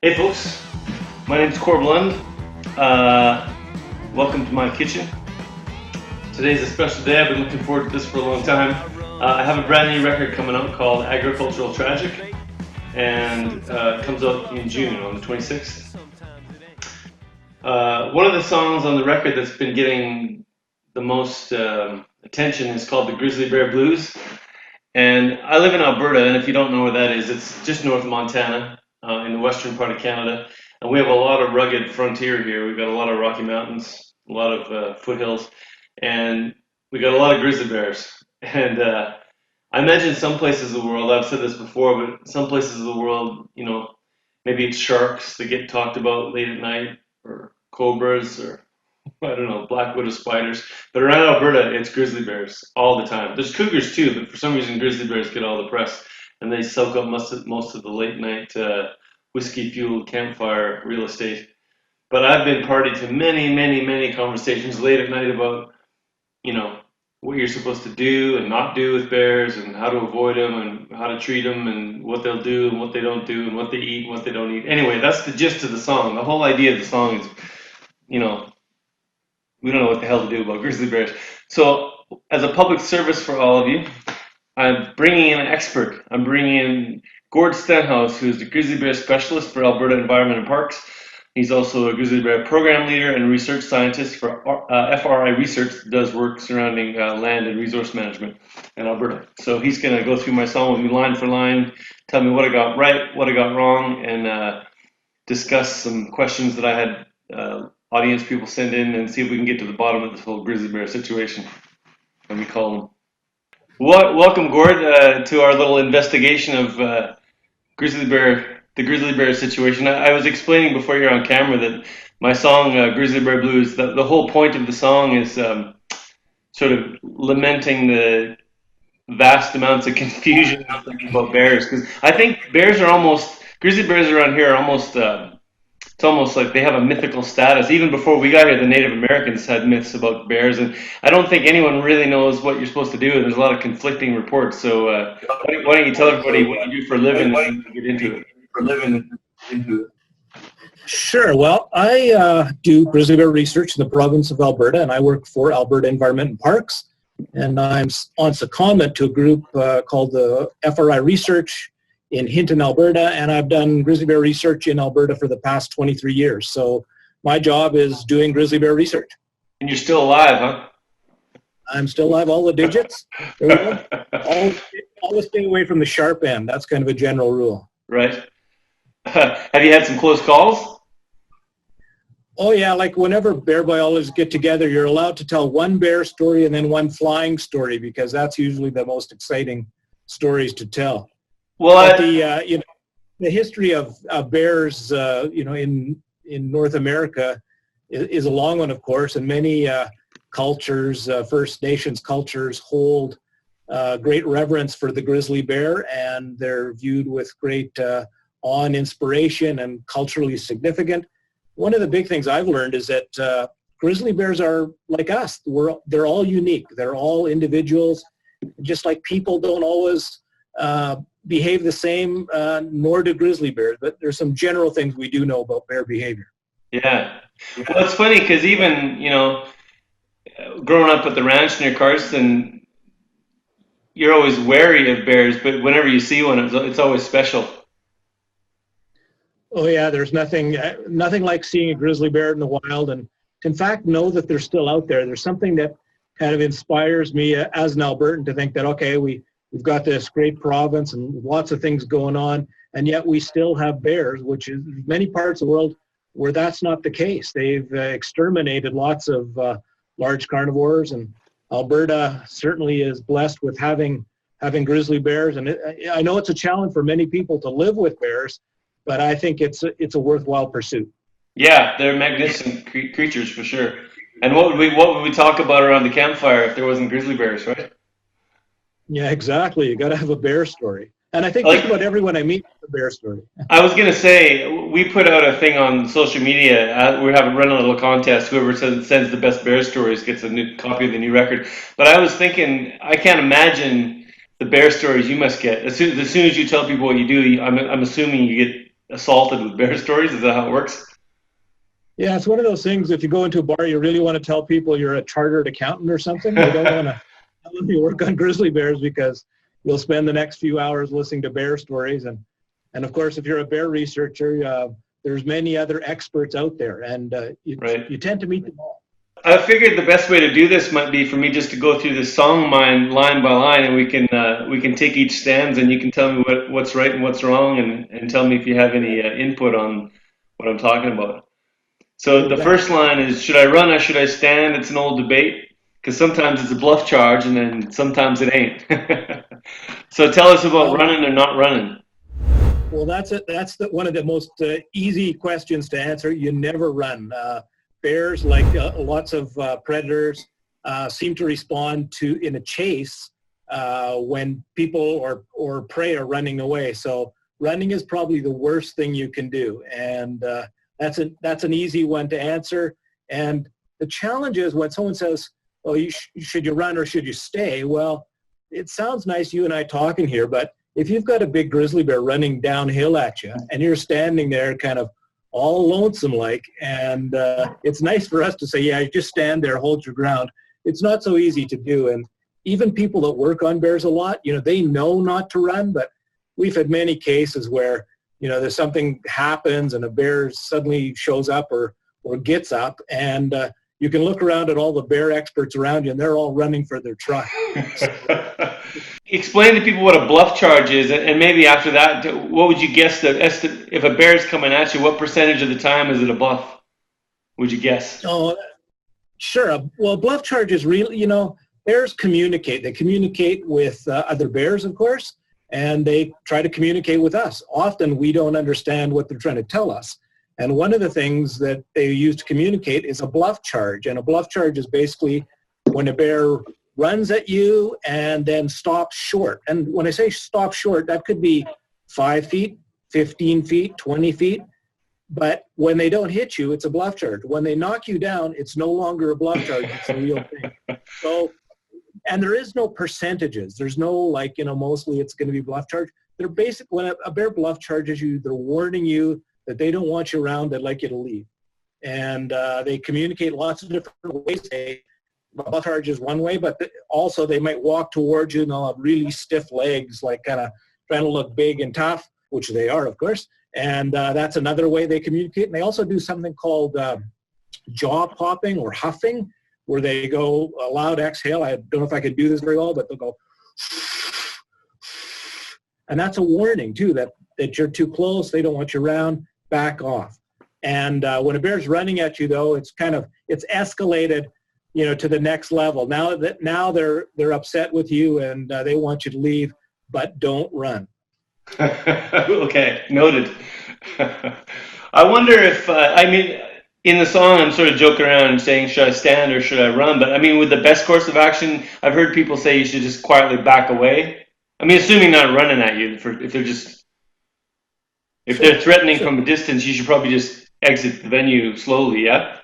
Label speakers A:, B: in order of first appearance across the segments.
A: Hey folks, my name's Corb Lund. Welcome to my kitchen. Today's a special day. I've been looking forward to this for a long time. I have a brand new record coming out called Agricultural Tragic, and it comes out in June on the 26th. One of the songs on the record that's been getting the most attention is called the Grizzly Bear Blues. And I live in Alberta, and if you don't know where that is, it's just north of Montana, in the western part of Canada. And we have a lot of rugged frontier here. We've got a lot of Rocky Mountains, a lot of foothills, and we got a lot of grizzly bears. And I imagine some places of the world, I've said this before, but some places of the world, maybe it's sharks that get talked about late at night, or cobras, or I don't know, black widow spiders. But around Alberta, it's grizzly bears all the time. There's cougars too, but for some reason, grizzly bears get all the press, and they soak up most of the late night whiskey-fueled campfire real estate. But I've been party to many conversations late at night about, what you're supposed to do and not do with bears, and how to avoid them, and how to treat them, and what they'll do and what they don't do, and what they eat and what they don't eat. Anyway, that's the gist of the song. The whole idea of the song is, we don't know what the hell to do about grizzly bears. So, as a public service for all of you, I'm bringing in an expert. I'm bringing in Gord Stenhouse, who's the grizzly bear specialist for Alberta Environment and Parks. He's also a grizzly bear program leader and research scientist for FRI Research that does work surrounding land and resource management in Alberta. So he's going to go through my song with me line for line, tell me what I got right, what I got wrong, and discuss some questions that I had audience people send in, and see if we can get to the bottom of this whole grizzly bear situation, and we call them. Welcome, Gord, to our little investigation of the grizzly bear situation. I was explaining before you're on camera that my song, Grizzly Bear Blues, the whole point of the song is sort of lamenting the vast amounts of confusion about bears. Because I think grizzly bears around here are almost, it's almost like they have a mythical status. Even before we got here, the Native Americans had myths about bears, and I don't think anyone really knows what you're supposed to do, and there's a lot of conflicting reports. So why don't you tell everybody what you do for a living and get into it?
B: Sure. Well, I do grizzly bear research in the province of Alberta, and I work for Alberta Environment and Parks. And I'm on secondment to a group called the FRI Research in Hinton, Alberta, and I've done grizzly bear research in Alberta for the past 23 years. So my job is doing grizzly bear research.
A: And you're still alive, huh?
B: I'm still alive, all the digits. Always stay away from the sharp end. That's kind of a general rule.
A: Right. Have you had some close calls?
B: Oh yeah, like whenever bear biologists get together, you're allowed to tell one bear story and then one flying story, because that's usually the most exciting stories to tell. Well, the history of bears, in North America is a long one, of course, and many cultures, First Nations cultures, hold great reverence for the grizzly bear, and they're viewed with great awe and inspiration, and culturally significant. One of the big things I've learned is that grizzly bears are like us. They're all unique. They're all individuals. Just like people don't always behave the same, nor do grizzly bears. But there's some general things we do know about bear behavior.
A: Yeah. Well, it's funny because even, growing up at the ranch near Carson, you're always wary of bears, but whenever you see one, it's always special.
B: Oh yeah, there's nothing like seeing a grizzly bear in the wild, and to in fact know that they're still out there. There's something that kind of inspires me as an Albertan to think that, okay, we've got this great province and lots of things going on, and yet we still have bears, which is many parts of the world where that's not the case. They've exterminated lots of large carnivores, and Alberta certainly is blessed with having grizzly bears. And I know it's a challenge for many people to live with bears, but I think it's a worthwhile pursuit.
A: Yeah, they're magnificent creatures for sure. And what would we talk about around the campfire if there wasn't grizzly bears, right?
B: Yeah, exactly. You got to have a bear story. And I think just about everyone I meet has a bear story.
A: I was going to say, we put out a thing on social media. We have run a little contest. Whoever sends the best bear stories gets a new copy of the new record. But I was thinking, I can't imagine the bear stories you must get. As soon as you tell people what you do, I'm assuming you get assaulted with bear stories? Is that how it works?
B: Yeah, it's one of those things. If you go into a bar, you really want to tell people you're a chartered accountant or something. You don't want to tell them you work on grizzly bears because you'll spend the next few hours listening to bear stories. And of course, if you're a bear researcher, there's many other experts out there, and
A: Right.
B: you tend to meet them all.
A: I figured the best way to do this might be for me just to go through this song line by line, and we can take each stanza, and you can tell me what's right and what's wrong, and tell me if you have any input on what I'm talking about. So
B: You
A: the
B: bet.
A: first line is, should I run or should I stand? It's an old debate because sometimes it's a bluff charge and then sometimes it ain't. So tell us about
B: Oh,
A: running or not running.
B: well, that's it. That's one of the most easy questions to answer. You never run. Bears, like lots of predators, seem to respond to in a chase when people or prey are running away. So running is probably the worst thing you can do, and that's an easy one to answer. And the challenge is when someone says, "Oh, should you run or should you stay?" Well, it sounds nice you and I talking here, but if you've got a big grizzly bear running downhill at you and you're standing there kind of all lonesome like, and it's nice for us to say, yeah, you just stand there, hold your ground. It's not so easy to do. And even people that work on bears a lot, they know not to run, but we've had many cases where, there's something happens and a bear suddenly shows up or gets up, and you can look around at all the bear experts around you and they're all running for their truck.
A: Explain to people what a bluff charge is, and maybe after that, what would you guess if a bear is coming at you, what percentage of the time is it a bluff? Would you guess?
B: Oh, sure. Well, bluff charge is really, bears communicate. They communicate with other bears, of course, and they try to communicate with us. Often we don't understand what they're trying to tell us. And one of the things that they use to communicate is a bluff charge. And a bluff charge is basically when a bear runs at you and then stops short. And when I say stop short, that could be 5 feet, 15 feet, 20 feet. But when they don't hit you, it's a bluff charge. When they knock you down, it's no longer a bluff charge. It's a real thing. So, and there is no percentages. There's no mostly it's going to be bluff charge. They're basic. When a bear bluff charges you, they're warning you that they don't want you around. They'd like you to leave. And they communicate lots of different ways. Bluff charge is one way, but also they might walk towards you and they'll have really stiff legs, like kind of trying to look big and tough, which they are, of course. And that's another way they communicate. And they also do something called jaw popping or huffing, where they go a loud exhale. I don't know if I can do this very well, but they'll go. And that's a warning, too, that you're too close. They don't want you around. Back off. And when a bear's running at you, though, it's escalated, to the next level. Now they're upset with you and they want you to leave, but don't run.
A: Okay, noted. I wonder if, in the song, I'm sort of joking around and saying, should I stand or should I run? But with the best course of action, I've heard people say you should just quietly back away. Assuming not running at you, if they're threatening from a distance, you should probably just exit the venue slowly, yeah?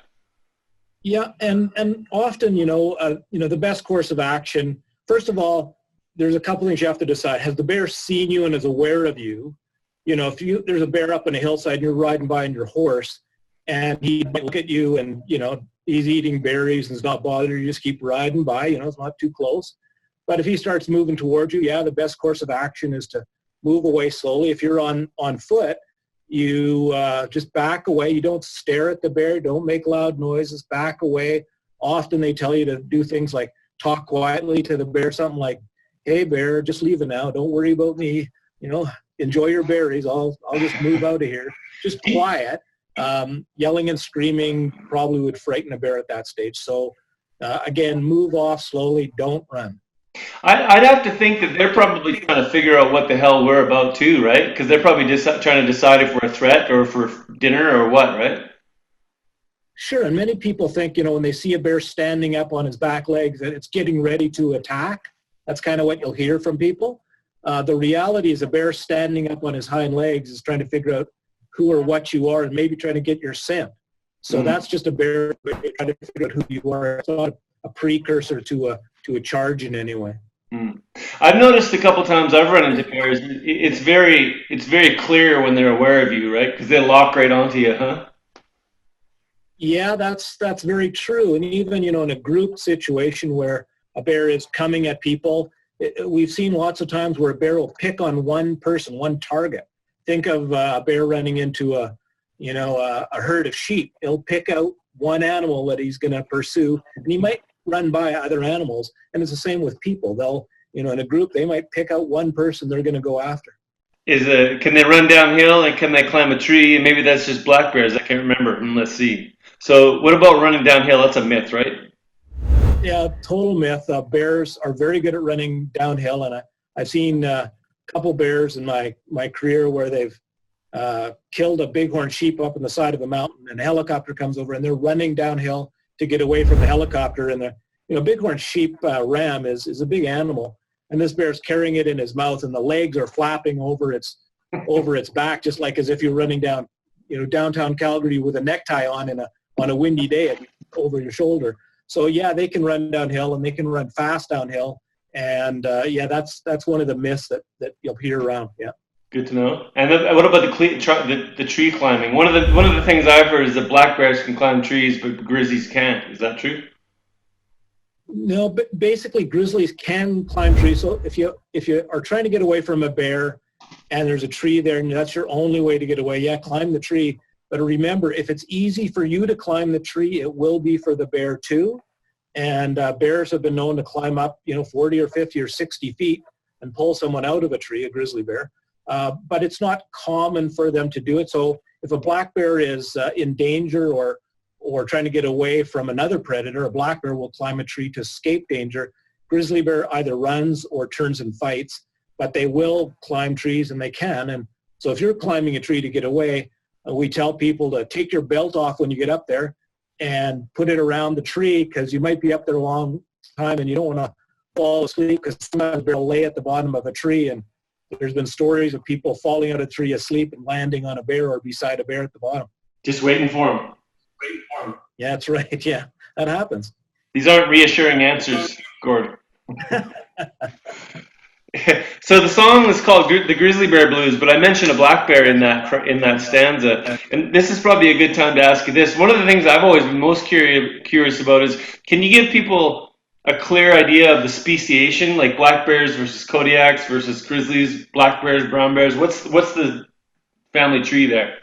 B: Yeah, and often, the best course of action, first of all, there's a couple things you have to decide. Has the bear seen you and is aware of you? If there's a bear up on a hillside and you're riding by on your horse and he might look at you and, he's eating berries and is not bothered, you just keep riding by, it's not too close. But if he starts moving towards you, the best course of action is to move away slowly. If you're on foot, you just back away. You don't stare at the bear. Don't make loud noises. Back away. Often they tell you to do things like talk quietly to the bear, something like, "Hey, bear, just leave it now. Don't worry about me. Enjoy your berries. I'll just move out of here." Just quiet. Yelling and screaming probably would frighten a bear at that stage. So again, move off slowly. Don't run.
A: I'd have to think that they're probably trying to figure out what the hell we're about too, right? Because they're probably just trying to decide if we're a threat or if we're dinner or what, right?
B: Sure, and many people think, when they see a bear standing up on his back legs, that it's getting ready to attack. That's kind of what you'll hear from people. The reality is a bear standing up on his hind legs is trying to figure out who or what you are and maybe trying to get your scent. So that's just a bear trying to figure out who you are. It's not a precursor to a charge in any way.
A: Hmm. I've noticed a couple times I've run into bears. It's very clear when they're aware of you, right? Because they lock right onto you, huh?
B: Yeah, that's very true. And even, in a group situation where a bear is coming at people, we've seen lots of times where a bear will pick on one person, one target. Think of a bear running into a herd of sheep. He'll pick out one animal that he's going to pursue, and he might run by other animals. And it's the same with people. They'll, in a group, they might pick out one person they're going to go after.
A: Can they run downhill and can they climb a tree? And maybe that's just black bears. I can't remember. Let's see. So what about running downhill? That's a myth, right?
B: Yeah, total myth. Bears are very good at running downhill, and I've seen a couple bears in my career where they've killed a bighorn sheep up on the side of a mountain, and a helicopter comes over, and they're running downhill to get away from the helicopter. And the bighorn sheep ram is a big animal, and this bear's carrying it in his mouth, and the legs are flapping over its back, just like as if you're running down, downtown Calgary with a necktie on a windy day over your shoulder. So yeah, they can run downhill and they can run fast downhill. And yeah, that's one of the myths that you'll hear around. Yeah.
A: Good to know. And then, what about the tree climbing? One of the things I've heard is that black bears can climb trees, but grizzlies can't. Is that true?
B: No, but basically grizzlies can climb trees. So if you are trying to get away from a bear and there's a tree there and that's your only way to get away, yeah, climb the tree. But remember, if it's easy for you to climb the tree, it will be for the bear too. And bears have been known to climb up, 40 or 50 or 60 feet and pull someone out of a tree, a grizzly bear. But it's not common for them to do it. So if a black bear is in danger or trying to get away from another predator, a black bear will climb a tree to escape danger. Grizzly bear either runs or turns and fights, but they will climb trees and they can. And so if you're climbing a tree to get away, we tell people to take your belt off when you get up there and put it around the tree because you might be up there a long time and you don't want to fall asleep because sometimes a bear will lay at the bottom of a tree, and there's been stories of people falling out of a tree asleep and landing on a bear or beside a bear at the bottom.
A: Just waiting for them.
B: Yeah, that's right. Yeah, that happens.
A: These aren't reassuring answers, Gord. So the song is called "The Grizzly Bear Blues," but I mentioned a black bear in that stanza, and this is probably a good time to ask you this. One of the things I've always been most curious about is, can you give people a clear idea of the speciation, like black bears versus Kodiaks versus grizzlies, black bears, brown bears? What's the family tree there?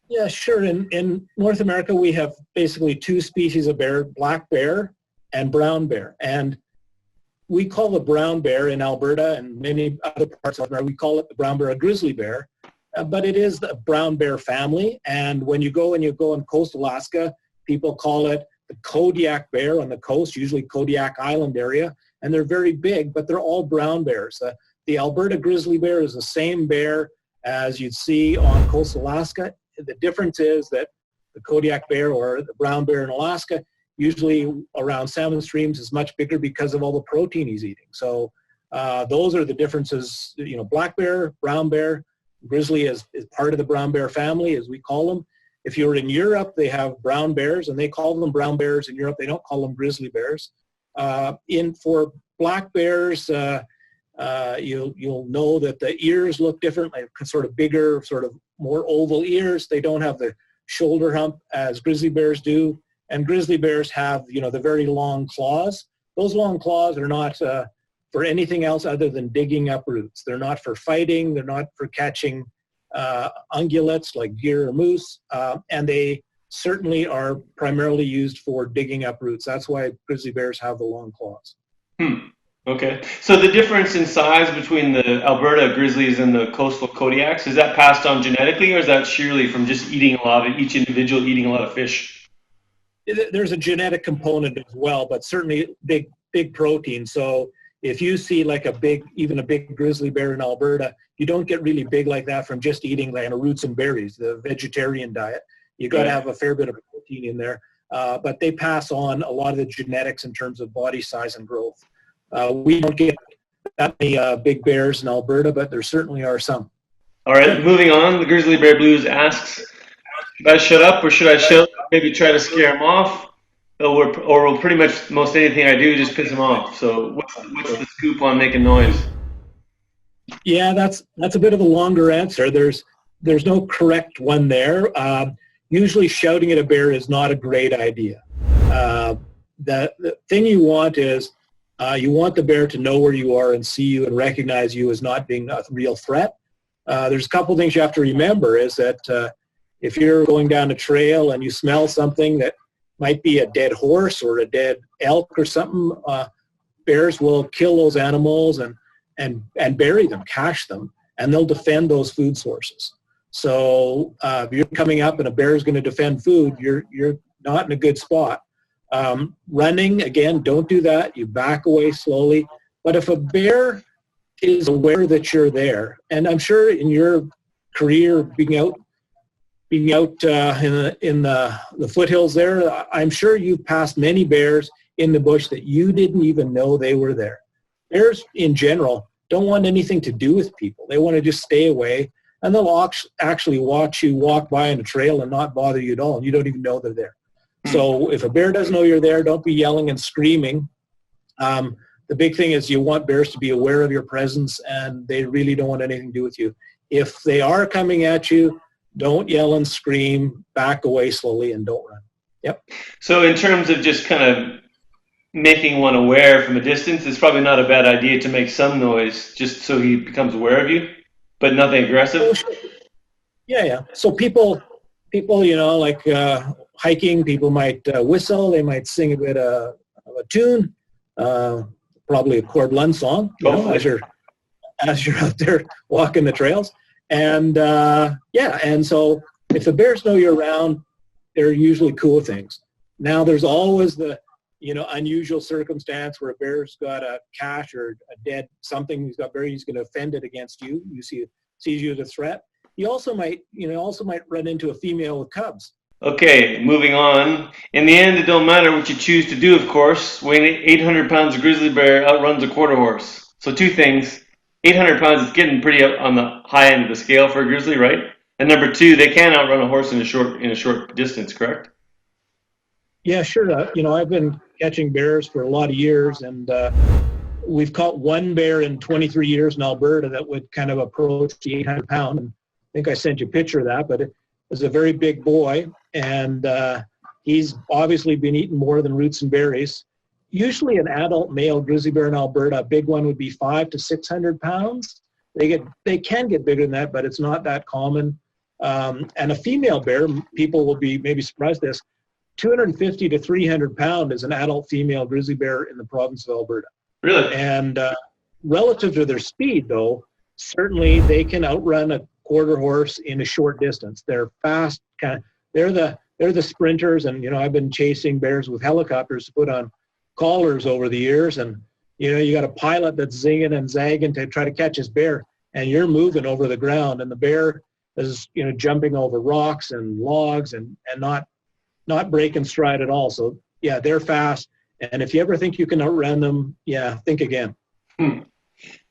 B: Yeah, sure. In North America, we have basically two species of bear: black bear and brown bear, and we call the brown bear in Alberta and many other parts of Alberta, we call it the brown bear a grizzly bear, but it is the brown bear family. And when you go in coastal Alaska, people call it the Kodiak bear on the coast, usually Kodiak Island area, and they're very big, but they're all brown bears. The Alberta grizzly bear is the same bear as you'd see on coastal Alaska. The difference is that the Kodiak bear or the brown bear in Alaska usually around salmon streams is much bigger because of all the protein he's eating. So those are the differences. Black bear, brown bear, grizzly is part of the brown bear family, as we call them. If you're in Europe, they have brown bears, and they call them brown bears in Europe. They don't call them grizzly bears. For black bears, you'll know that the ears look different, like sort of bigger, sort of more oval ears. They don't have the shoulder hump as grizzly bears do. And grizzly bears have, the very long claws. Those long claws are not for anything else other than digging up roots. They're not for fighting. They're not for catching ungulates like deer or moose. And they certainly are primarily used for digging up roots. That's why grizzly bears have the long claws.
A: Okay. So the difference in size between the Alberta grizzlies and the coastal Kodiaks, is that passed on genetically, or is that sheerly from just each individual eating a lot of fish?
B: There's a genetic component as well, but certainly big protein. So if you see like even a big grizzly bear in Alberta, you don't get really big like that from just eating roots and berries, the vegetarian diet. You got to have a fair bit of protein in there, but they pass on a lot of the genetics in terms of body size and growth. We don't get that many big bears in Alberta, but there certainly are some.
A: All right, moving on. The Grizzly Bear Blues asks, should I shut up or should I maybe try to scare him off? Or pretty much most anything I do just piss them off. So what's the scoop on making noise?
B: Yeah, that's a bit of a longer answer. There's no correct one there. Usually, shouting at a bear is not a great idea. The thing you want is you want the bear to know where you are and see you and recognize you as not being a real threat. There's a couple things you have to remember is that if you're going down a trail and you smell something that might be a dead horse or a dead elk or something, bears will kill those animals and bury them, cache them, and they'll defend those food sources. So if you're coming up and a bear is going to defend food, you're not in a good spot. Running, again, don't do that. You back away slowly. But if a bear is aware that you're there, and I'm sure in your career being out in the foothills there, I'm sure you've passed many bears in the bush that you didn't even know they were there. Bears in general don't want anything to do with people. They want to just stay away, and they'll actually watch you walk by on a trail and not bother you at all, and you don't even know they're there. So if a bear doesn't know you're there, don't be yelling and screaming. The big thing is you want bears to be aware of your presence, and they really don't want anything to do with you. If they are coming at you, don't yell and scream, back away slowly, and don't run. Yep.
A: So in terms of just kind of making one aware from a distance, it's probably not a bad idea to make some noise just so he becomes aware of you, but nothing aggressive.
B: Yeah. So people, like hiking, people might whistle, they might sing a bit of a tune, probably a Corb Lund song, as you're out there walking the trails. And and so if the bears know you're around, they're usually cool things. Now there's always the unusual circumstance where a bear's got a cache or a dead something he's going to offend it against you. You sees you as a threat. He also might run into a female with cubs.
A: Okay, moving on. In the end, it don't matter what you choose to do, of course. Weighing 800 pounds, a grizzly bear outruns a quarter horse. So two things. 800 pounds is getting pretty up on the high end of the scale for a grizzly, right? And number two, they can outrun a horse in a short distance, correct?
B: Yeah, sure. I've been catching bears for a lot of years, and we've caught one bear in 23 years in Alberta that would kind of approach the 800 pound. And I think I sent you a picture of that, but it was a very big boy, and he's obviously been eating more than roots and berries. Usually an adult male grizzly bear in Alberta, a big one would be 500 to 600 pounds. They can get bigger than that, but it's not that common. And a female bear, people will be maybe surprised at this, 250 to 300 pound is an adult female grizzly bear in the province of Alberta.
A: Really?
B: And relative to their speed, though, certainly they can outrun a quarter horse in a short distance. They're fast, they're the sprinters. And I've been chasing bears with helicopters to put on collars over the years, and you got a pilot that's zinging and zagging to try to catch his bear, and you're moving over the ground, and the bear is jumping over rocks and logs and not breaking stride at all. So yeah, they're fast, and if you ever think you can outrun them, think again.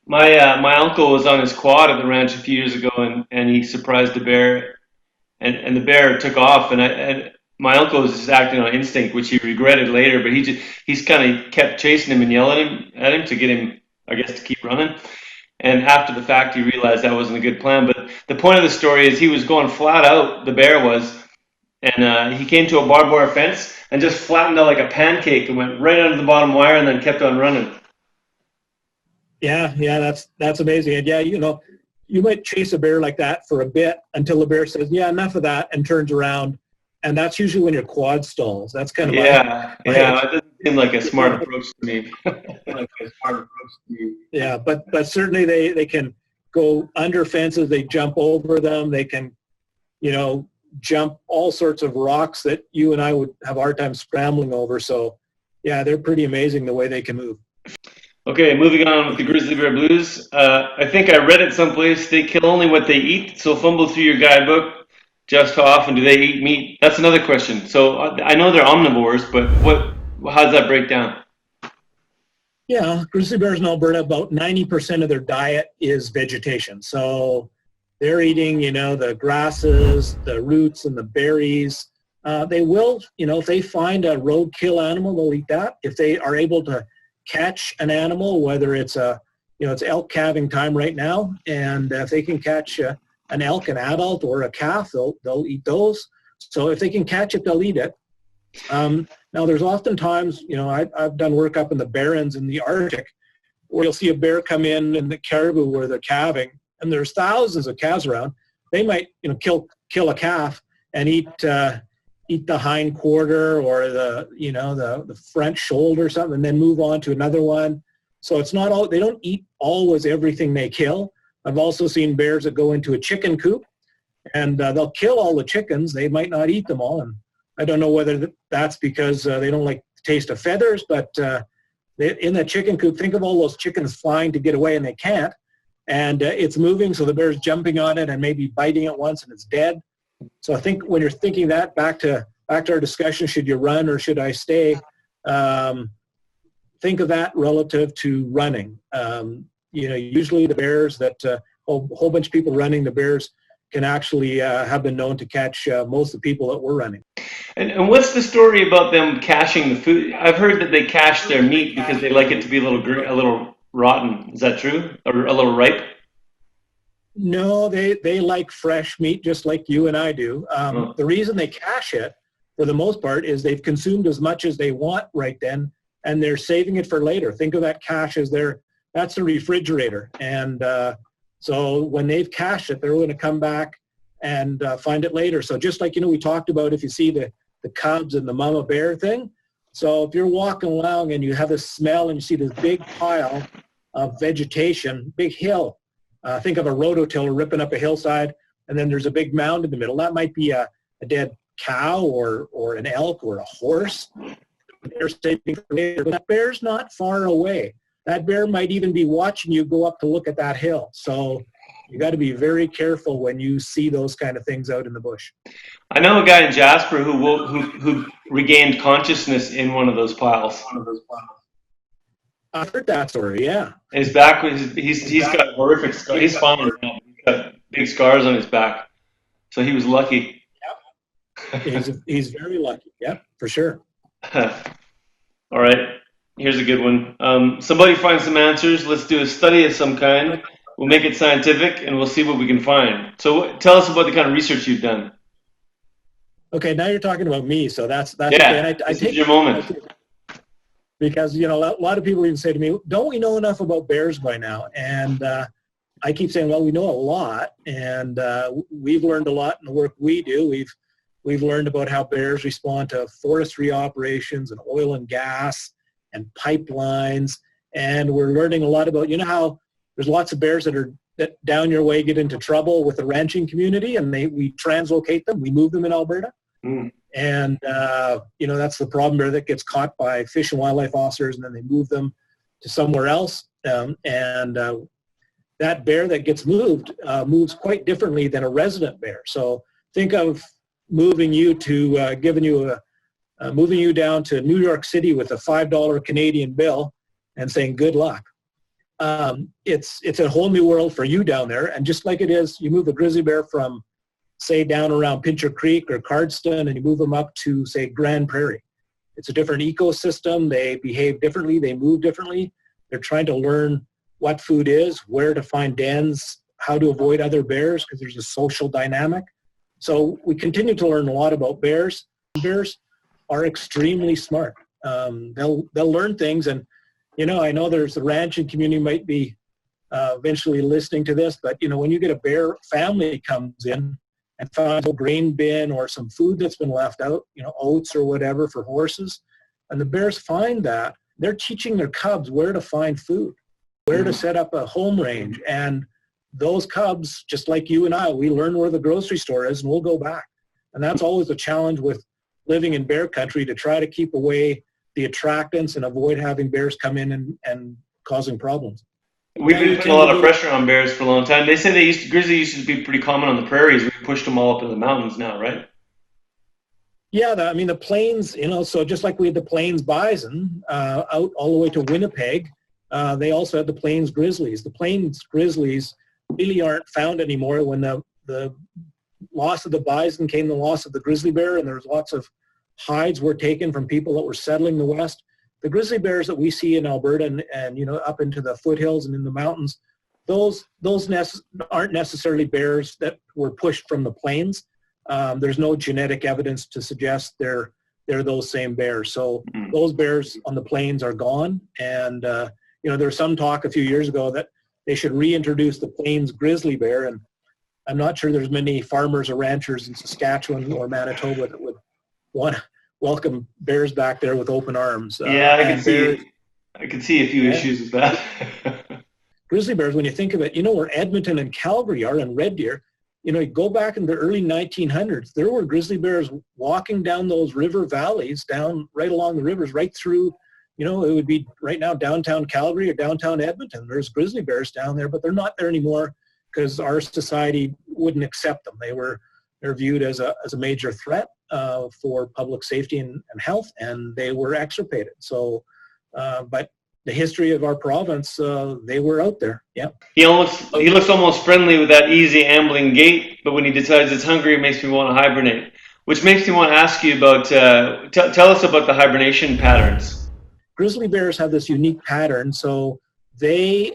A: My uncle was on his quad at the ranch a few years ago, and he surprised a bear, and the bear took off, and my uncle was just acting on instinct, which he regretted later, but he's kind of kept chasing him and yelling at him to get him, I guess, to keep running. And after the fact, he realized that wasn't a good plan. But the point of the story is he was going flat out, the bear was, and he came to a barbed wire fence and just flattened out like a pancake and went right under the bottom wire and then kept on running.
B: Yeah, that's amazing. And you might chase a bear like that for a bit until the bear says, yeah, enough of that, and turns around. And that's usually when your quad stalls. That's kind of
A: that doesn't seem like a smart approach to me.
B: Yeah, but certainly they can go under fences. They jump over them. They can, jump all sorts of rocks that you and I would have a hard time scrambling over. So, yeah, they're pretty amazing the way they can move.
A: Okay, moving on with the grizzly bear blues. I think I read it someplace. They kill only what they eat. So fumble through your guidebook. Just how often do they eat meat? That's another question. So I know they're omnivores, but how does that break down?
B: Yeah, grizzly bears in Alberta, about 90% of their diet is vegetation. So they're eating, the grasses, the roots, and the berries. They will, if they find a roadkill animal, they'll eat that. If they are able to catch an animal, whether it's it's elk calving time right now, and if they can catch an elk, an adult, or a calf, they'll eat those. So if they can catch it, they'll eat it. Now, there's oftentimes, I've done work up in the barrens in the Arctic, where you'll see a bear come in the caribou where they're calving, and there's thousands of calves around. They might, kill a calf and eat the hind quarter or the front shoulder or something, and then move on to another one. So it's not all, they don't eat always everything they kill. I've also seen bears that go into a chicken coop, and they'll kill all the chickens. They might not eat them all, and I don't know whether that's because they don't like the taste of feathers, but in that chicken coop, think of all those chickens flying to get away and they can't, and it's moving, so the bear's jumping on it and maybe biting it once and it's dead. So I think when you're thinking that, back to our discussion, should you run or should I stay? Think of that relative to running. Usually the bears that a whole bunch of people running, the bears can actually have been known to catch most of the people that were running.
A: And what's the story about them caching the food? I've heard that they cache their meat because they like it to be a little rotten. Is that true? Or a little ripe?
B: No, they like fresh meat just like you and I do. The reason they cache it, for the most part, is they've consumed as much as they want right then, and they're saving it for later. Think of that cache as that's the refrigerator. And so when they've cached it, they're going to come back and find it later. So just like, we talked about, if you see the cubs and the mama bear thing. So if you're walking along and you have this smell and you see this big pile of vegetation, big hill, think of a rototiller ripping up a hillside, and then there's a big mound in the middle. That might be a dead cow or an elk or a horse. They're saving for later, but that bear's not far away. That bear might even be watching you go up to look at that hill. So you got to be very careful when you see those kind of things out in the bush.
A: I know a guy in Jasper who regained consciousness in one of those piles.
B: I've heard that story, yeah.
A: His back he's got horrific scars. He's fine now. He's got big scars on his back. So he was lucky.
B: Yep. He's very lucky. Yep, for sure.
A: All right. Here's a good one. Somebody find some answers. Let's do a study of some kind. We'll make it scientific, and we'll see what we can find. So tell us about the kind of research you've done.
B: Okay, now you're talking about me, so that's
A: yeah,
B: okay. And
A: this is your moment.
B: Because, a lot of people even say to me, don't we know enough about bears by now? And I keep saying, well, we know a lot, and we've learned a lot in the work we do. We've learned about how bears respond to forestry operations and oil and gas and pipelines, and we're learning a lot about, how there's lots of bears that down your way get into trouble with the ranching community, and we translocate them, we move them in Alberta. And, that's the problem bear that gets caught by fish and wildlife officers, and then they move them to somewhere else. That bear that gets moved moves quite differently than a resident bear. So think of moving you to, moving you down to New York City with a $5 Canadian bill and saying, good luck. It's a whole new world for you down there. And just like it is, you move a grizzly bear from, say, down around Pincher Creek or Cardston, and you move them up to, say, Grand Prairie. It's a different ecosystem. They behave differently. They move differently. They're trying to learn what food is, where to find dens, how to avoid other bears, because there's a social dynamic. So we continue to learn a lot about bears. Bears are extremely smart. They'll learn things, and I know there's the ranching community might be eventually listening to this, but when you get a bear family comes in and finds a grain bin or some food that's been left out, oats or whatever for horses, and the bears find that, they're teaching their cubs where to find food, where to set up a home range. And those cubs, just like you and I, we learn where the grocery store is and we'll go back. And that's always a challenge with living in bear country, to try to keep away the attractants and avoid having bears come in and causing problems.
A: We've been putting a lot of pressure on bears for a long time. They say grizzly used to be pretty common on the prairies. We pushed them all up in the mountains now, right?
B: Yeah, the plains, so just like we had the plains bison out all the way to Winnipeg, they also had the plains grizzlies. The plains grizzlies really aren't found anymore when the loss of the bison came the loss of the grizzly bear, and there's lots of hides were taken from people that were settling the West. The grizzly bears that we see in Alberta and you know, up into the foothills and in the mountains, those aren't necessarily bears that were pushed from the plains. There's no genetic evidence to suggest they're those same bears. So those bears on the plains are gone. And, you know, there was some talk a few years ago that they should reintroduce the plains grizzly bear. And I'm not sure there's many farmers or ranchers in Saskatchewan or Manitoba that would want to welcome bears back there with open arms.
A: Yeah, I can see a few issues with that.
B: Grizzly bears, when you think of it, you know where Edmonton and Calgary are and Red Deer, you know, you go back in the early 1900s, there were grizzly bears walking down those river valleys, down right along the rivers, right through, you know, it would be right now downtown Calgary or downtown Edmonton. There's grizzly bears down there, but they're not there anymore because our society wouldn't accept them. They're viewed as a major threat for public safety and health, and they were extirpated. So, but the history of our province, they were out there. Yeah. He
A: looks almost friendly with that easy ambling gait, but when he decides it's hungry, it makes me want to hibernate. Which makes me want to ask you about, tell us about the hibernation patterns.
B: Grizzly bears have this unique pattern, so they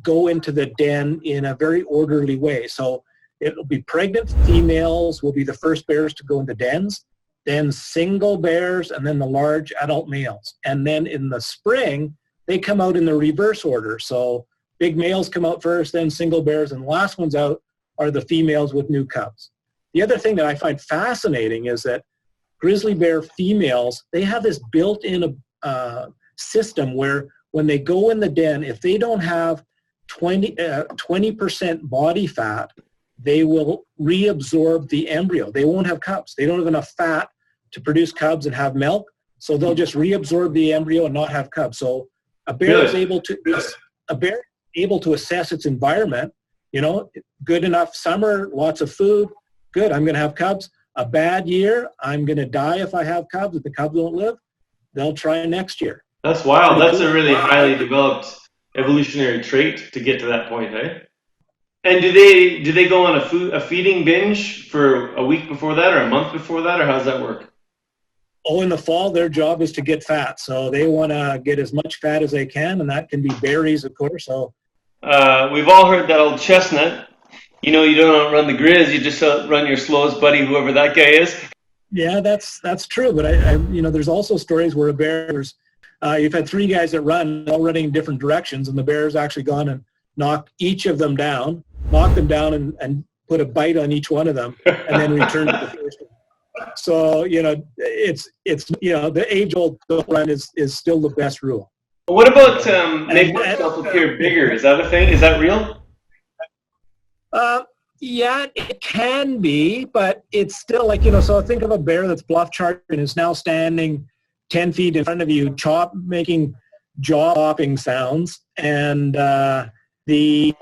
B: go into the den in a very orderly way. So it'll be pregnant females will be the first bears to go into dens, then single bears, and then the large adult males. And then in the spring, they come out in the reverse order. So big males come out first, then single bears, and the last ones out are the females with new cubs. The other thing that I find fascinating is that grizzly bear females, they have this built-in system where when they go in the den, if they don't have 20% body fat, they will reabsorb the embryo. They won't have cubs. They don't have enough fat to produce cubs and have milk, so they'll just reabsorb the embryo and not have cubs. So a bear is able to assess its environment. You know, good enough summer, lots of food, good, I'm going to have cubs. A bad year, I'm going to die if I have cubs. If the cubs don't live, they'll try next year.
A: That's wild. That's a really highly developed evolutionary trait to get to that point, eh? And do they go on a feeding binge for a week before that or a month before that, or how does that work?
B: Oh, in the fall, their job is to get fat. So they want to get as much fat as they can, and that can be berries, of course. So
A: we've all heard that old chestnut. You know, you don't outrun the Grizz, you just run your slowest buddy, whoever that guy is.
B: Yeah, that's true. But I you know, there's also stories where a bear's you've had three guys that run, all running in different directions, and the bear's actually gone and knocked them down and put a bite on each one of them, and then returned to the first one. So, you know, it's you know, the age-old run is still the best rule.
A: What about making yourself appear bigger? Is that a thing? Is that real?
B: Yeah, it can be, but it's still like, you know, so think of a bear that's bluff charging and is now standing 10 feet in front of you, making jaw-popping sounds, and the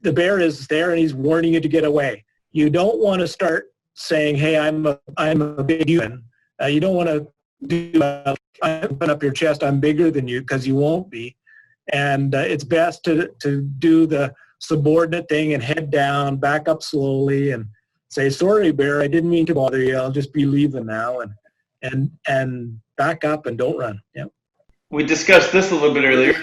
B: bear is there and he's warning you to get away. You don't want to start saying, "Hey, I'm a big human." You don't want to do open up your chest. I'm bigger than you, because you won't be. And it's best to do the subordinate thing and head down, back up slowly, and say, "Sorry, bear, I didn't mean to bother you. I'll just be leaving now," and back up and don't run. Yeah.
A: We discussed this a little bit earlier,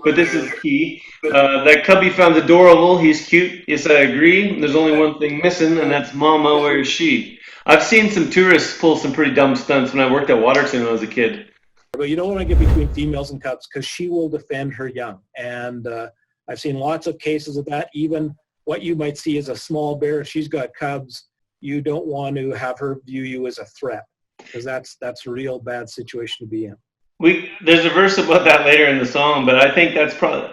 A: but this is key. That cubby found adorable. He's cute. Yes, I agree. There's only one thing missing, and that's Mama. Where is she? I've seen some tourists pull some pretty dumb stunts when I worked at Waterton when I was a kid.
B: But you don't want to get between females and cubs, because she will defend her young. And I've seen lots of cases of that. Even what you might see as a small bear, if she's got cubs, you don't want to have her view you as a threat, because that's a real bad situation to be in.
A: There's a verse about that later in the song, but I think that's probably,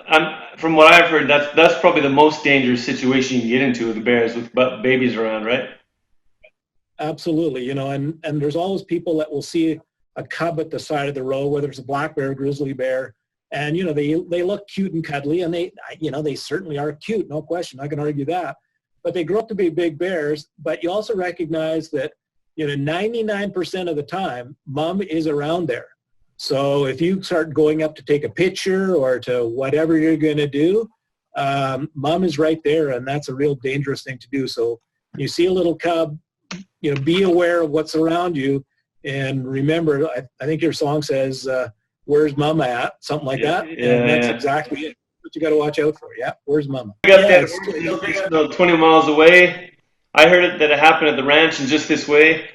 A: from what I've heard, that's probably the most dangerous situation you can get into with the bears, with babies around, right?
B: Absolutely, you know, and there's always people that will see a cub at the side of the road, whether it's a black bear, grizzly bear, and you know they look cute and cuddly, and they certainly are cute, no question, I can argue that. But they grow up to be big bears. But you also recognize that, you know, 99% of the time, mom is around there. So if you start going up to take a picture or to whatever you're going to do, mom is right there, and that's a real dangerous thing to do. So you see a little cub, be aware of what's around you, and remember, I think your song says, where's mama at? Something like that. And that's exactly it. What you got to watch out for. Yeah, where's mama?
A: We got that 20 miles away. I heard that it happened at the ranch, and just this way.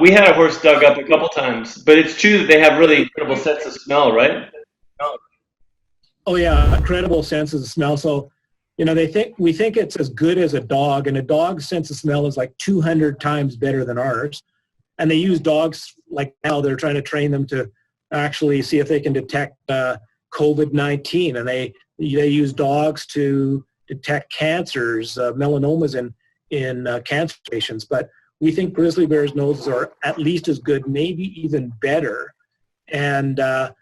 A: We had a horse dug up a couple times, but it's true that they have really incredible sense of smell, right?
B: Oh yeah, incredible senses of smell. So, we think it's as good as a dog, and a dog's sense of smell is like 200 times better than ours. And they use dogs like now. They're trying to train them to actually see if they can detect COVID-19, and they use dogs to detect cancers, melanomas in cancer patients. But we think grizzly bears' noses are at least as good, maybe even better. And how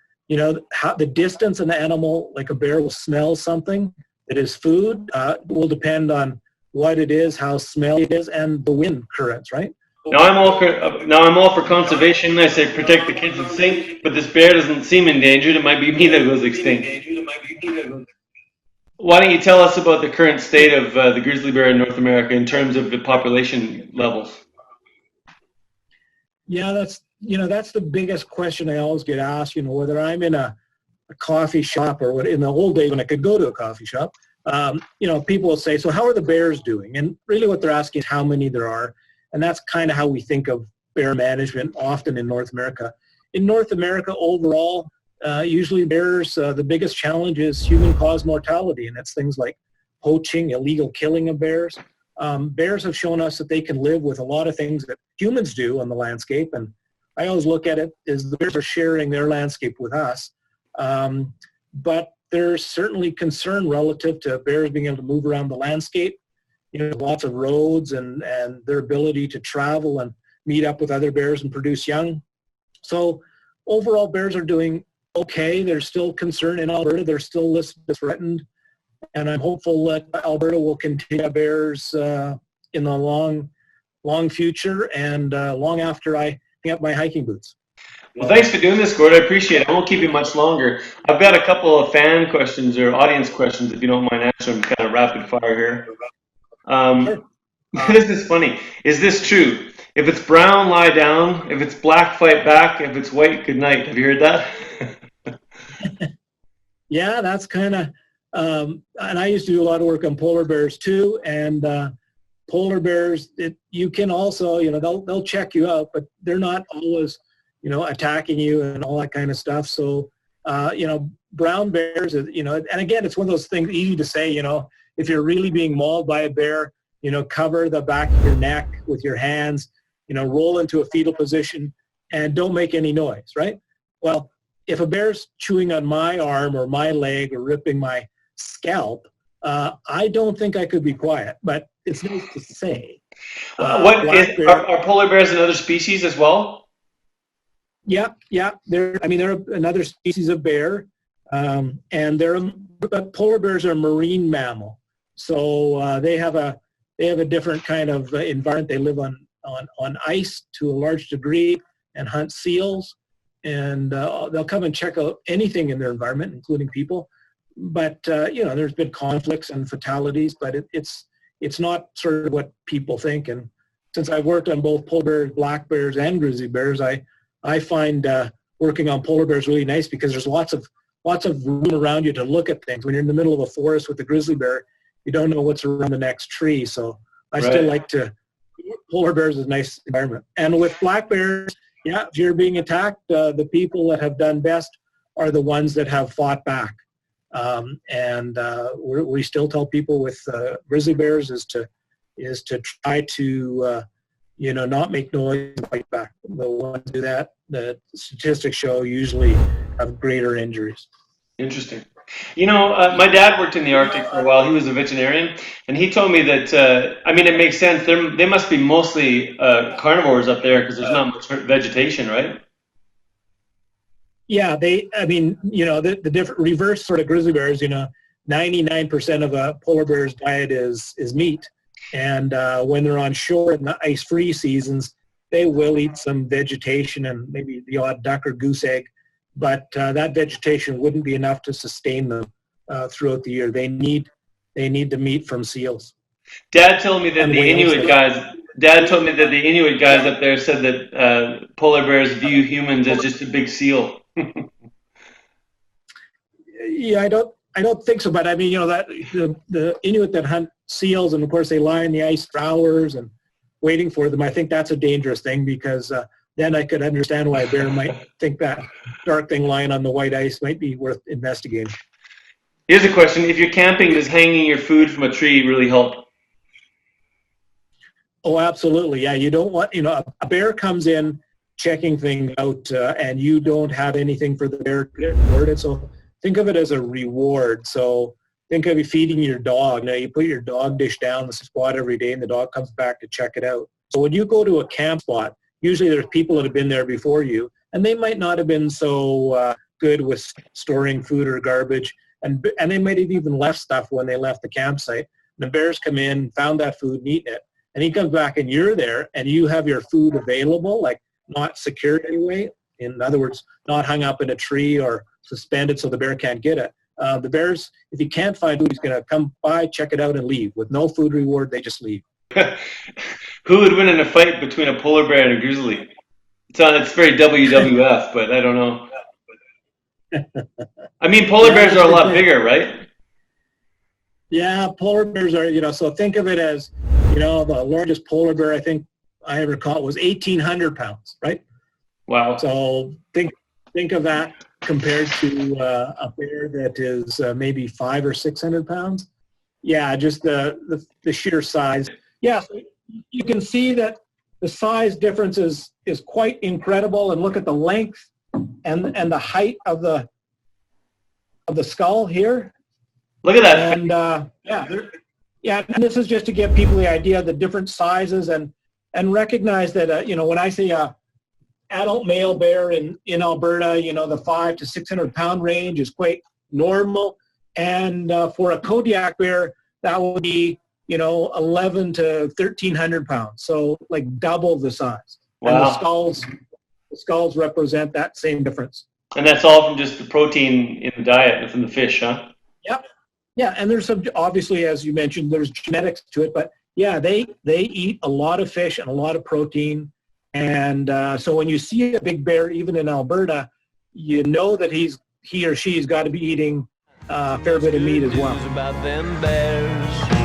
B: the distance an animal like a bear will smell something that is food will depend on what it is, how smelly it is, and the wind currents, right?
A: Now I'm all for conservation. I say protect the kids and sink, but this bear doesn't seem endangered. It might be me that goes extinct. Why don't you tell us about the current state of the grizzly bear in North America in terms of the population levels?
B: Yeah, that's the biggest question I always get asked. Whether I'm in a coffee shop or what. In the old days when I could go to a coffee shop, people will say, "So how are the bears doing?" And really, what they're asking is how many there are, and that's kind of how we think of bear management often in North America. In North America, overall, usually bears, the biggest challenge is human-caused mortality, and it's things like poaching, illegal killing of bears. Bears have shown us that they can live with a lot of things that humans do on the landscape, and I always look at it as the bears are sharing their landscape with us. But there's certainly concern relative to bears being able to move around the landscape, lots of roads and their ability to travel and meet up with other bears and produce young. So overall, bears are doing okay. There's still concern in Alberta. They're still listed as threatened. And I'm hopeful that Alberta will continue bears in the long future and long after I hang up my hiking boots.
A: Well, thanks for doing this, Gord. I appreciate it. I won't keep you much longer. I've got a couple of fan questions or audience questions, if you don't mind answering them, kind of rapid fire here.
B: Sure.
A: This is funny. Is this true? If it's brown, lie down. If it's black, fight back. If it's white, good night. Have you heard that?
B: Yeah, that's kind of, and I used to do a lot of work on polar bears too. And polar bears, you can also, they'll check you out, but they're not always, attacking you and all that kind of stuff. So, brown bears, and again, it's one of those things easy to say, if you're really being mauled by a bear, cover the back of your neck with your hands, roll into a fetal position and don't make any noise, right? Well, if a bear's chewing on my arm or my leg or ripping my scalp, I don't think I could be quiet, but it's nice to say.
A: Are polar bears another species as well?
B: Yeah. They're another species of bear, and but polar bears are a marine mammal, so they have a different kind of environment. They live on ice to a large degree and hunt seals, and they'll come and check out anything in their environment, including people. But there's been conflicts and fatalities, but it's not sort of what people think. And since I've worked on both polar bears, black bears, and grizzly bears, I find working on polar bears really nice because there's lots of room around you to look at things. When you're in the middle of a forest with a grizzly bear, you don't know what's around the next tree. So I still like polar bears is a nice environment. And with black bears, yeah, if you're being attacked, the people that have done best are the ones that have fought back. We still tell people with grizzly bears is to try to not make noise and fight back. The ones who do that, the statistics show usually have greater injuries.
A: Interesting. My dad worked in the Arctic for a while. He was a veterinarian, and he told me that, it makes sense. They must be mostly carnivores up there because there's not much vegetation, right?
B: Yeah, the different reverse sort of grizzly bears, 99% of a polar bear's diet is meat. And when they're on shore in the ice-free seasons, they will eat some vegetation and maybe the odd duck or goose egg, but that vegetation wouldn't be enough to sustain them throughout the year. They need they need the meat from seals.
A: Dad told me that the Inuit guys. Dad told me that the Inuit guys up there said that polar bears view humans as just a big seal.
B: Yeah, I don't think so. But I mean, you know, that the Inuit that hunt seals, and of course they lie in the ice for hours and waiting for them. I think that's a dangerous thing, because then I could understand why a bear might think that dark thing lying on the white ice might be worth investigating.
A: Here's a question: if you're camping, does hanging your food from a tree really help?
B: Oh, absolutely. Yeah, you don't want, you know, a bear comes in checking things out, and you don't have anything for the bear to get rewarded. So think of it as a reward. So think of you feeding your dog. Now you put your dog dish down the spot every day, and the dog comes back to check it out. So when you go to a camp spot, usually there's people that have been there before you, and they might not have been so good with storing food or garbage, and they might have even left stuff when they left the campsite. The bears come in, found that food, and eaten it. And he comes back and you're there and you have your food available, like not secured anyway. In other words, not hung up in a tree or suspended so the bear can't get it. The bears, if he can't find food, he's going to come by, check it out, and leave. With no food reward, they just leave.
A: Who would win in a fight between a polar bear and a grizzly? It's very WWF, but I don't know. I mean, polar bears are a lot bigger, right?
B: Yeah, polar bears are, you know, so think of it as, you know, the largest polar bear I think I ever caught was 1,800 pounds, right?
A: Wow.
B: So think of that compared to a bear that is maybe 500 or 600 pounds. Yeah, just the sheer size. Yeah, so you can see that the size difference is quite incredible, and look at the length and the height of the skull here.
A: Look at that.
B: And and this is just to give people the idea of the different sizes, and recognize that you know, when I say a adult male bear in Alberta, you know, the 500 to 600 pound range is quite normal, and for a Kodiak bear that would be, you know, 11 to 1,300 pounds, so like double the size.
A: Wow.
B: And the skulls represent that same difference.
A: And that's all from just the protein in the diet from the fish, huh?
B: Yep. Yeah, and there's some, obviously, as you mentioned, there's genetics to it, but yeah, they eat a lot of fish and a lot of protein. And so when you see a big bear, even in Alberta, you know that he or she's got to be eating a fair bit of meat as well.
C: About them bears.